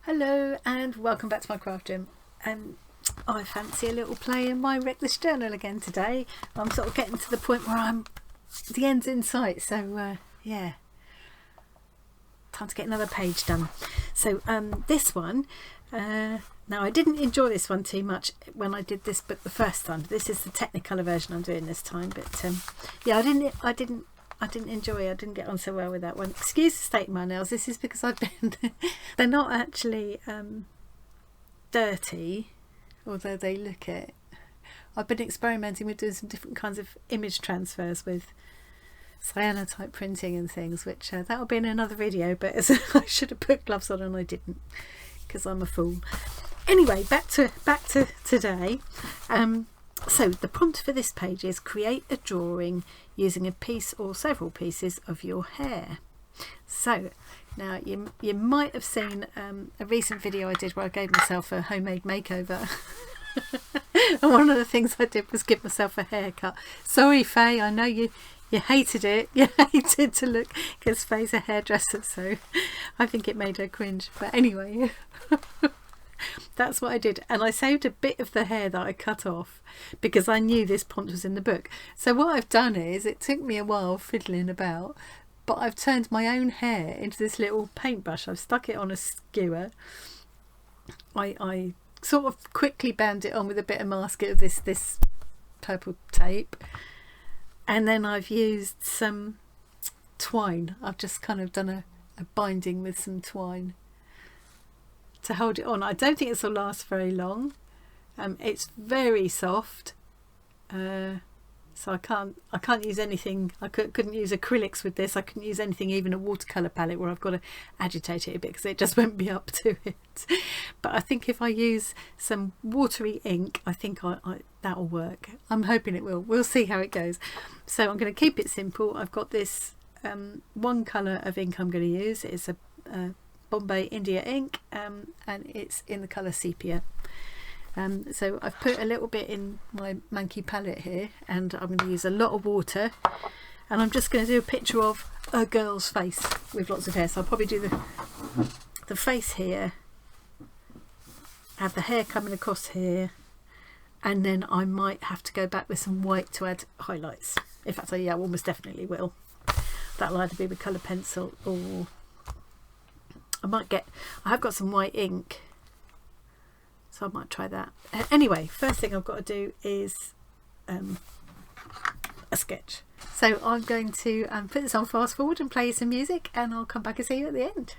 Hello and welcome back to my craft room. I fancy a little play in my Reckless journal again today. I'm sort of getting to the point where the end's in sight, so yeah, time to get another page done. So this one, now I didn't enjoy this one too much when I did this book the first time. This is the Technicolor version I'm doing this time, but yeah, I didn't enjoy it. I didn't get on so well with that one. Excuse the state of my nails. This is because I've been they're not actually dirty, although they look it. I've been experimenting with doing some different kinds of image transfers with cyanotype printing and things, which that'll be in another video, but I should have put gloves on and I didn't because I'm a fool. Anyway, back to today. So the prompt for this page is create a drawing using a piece or several pieces of your hair. So now you might have seen a recent video I did where I gave myself a homemade makeover. And one of the things I did was give myself a haircut. Sorry Faye, I know you hated it. You hated to look, because Faye's a hairdresser, so I think it made her cringe. But anyway, that's what I did, and I saved a bit of the hair that I cut off because I knew this prompt was in the book. So what I've done is, it took me a while fiddling about, but I've turned my own hair into this little paintbrush. I've stuck it on a skewer. I sort of quickly bound it on with a bit of masking of this purple tape, and then I've used some twine. I've just kind of done a binding with some twine to hold it on. I don't think this will last very long. It's very soft, so I can't use anything. I couldn't use acrylics with this. I couldn't use anything, even a watercolor palette, where I've got to agitate it a bit because it just won't be up to it. But I think if I use some watery ink, I think that'll work. I'm hoping it will. We'll see how it goes. So I'm going to keep it simple. I've got this one colour of ink I'm going to use. It's a Bombay India ink, and it's in the colour sepia. So I've put a little bit in my Monkey palette here, and I'm going to use a lot of water, and I'm just going to do a picture of a girl's face with lots of hair. So I'll probably do the face here, have the hair coming across here, and then I might have to go back with some white to add highlights. In fact, yeah, I almost definitely will. That'll either be with colour pencil, or I have got some white ink, so I might try that. Anyway, first thing I've got to do is a sketch. So I'm going to put this on fast forward and play some music, and I'll come back and see you at the end.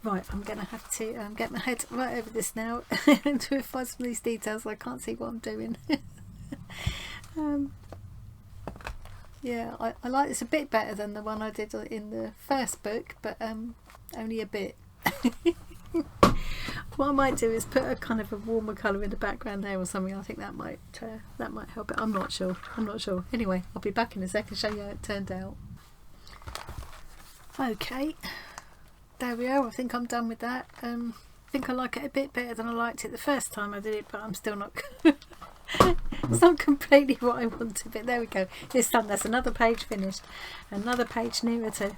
Right, I'm going to have to get my head right over this now and to find some of these details. I can't see what I'm doing. Yeah, I like this a bit better than the one I did in the first book, but only a bit. What I might do is put a kind of a warmer colour in the background there or something. I think that might help it. I'm not sure. Anyway, I'll be back in a second, show you how it turned out. Okay, there we are. I think I'm done with that. I think I like it a bit better than I liked it the first time I did it, but I'm still not it's not completely what I wanted, but there we go. It's done. That's another page finished, another page nearer to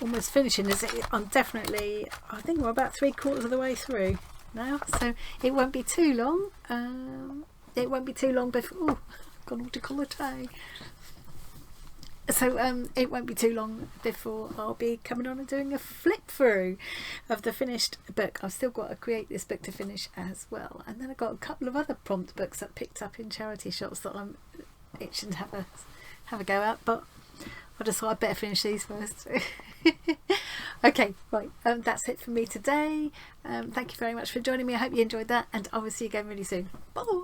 almost finishing. I'm definitely, I think we're about 3/4 of the way through now, so it won't be too long. It won't be too long before, oh, I've gone all décolleté. So it won't be too long before I'll be coming on and doing a flip through of the finished book. I've still got to create this book to finish as well, and then I've got a couple of other prompt books that picked up in charity shops that I'm itching to have a go at, but I just thought I'd better finish these first. Okay, right, that's it for me today. Thank you very much for joining me. I hope you enjoyed that, and I will see you again really soon. Bye.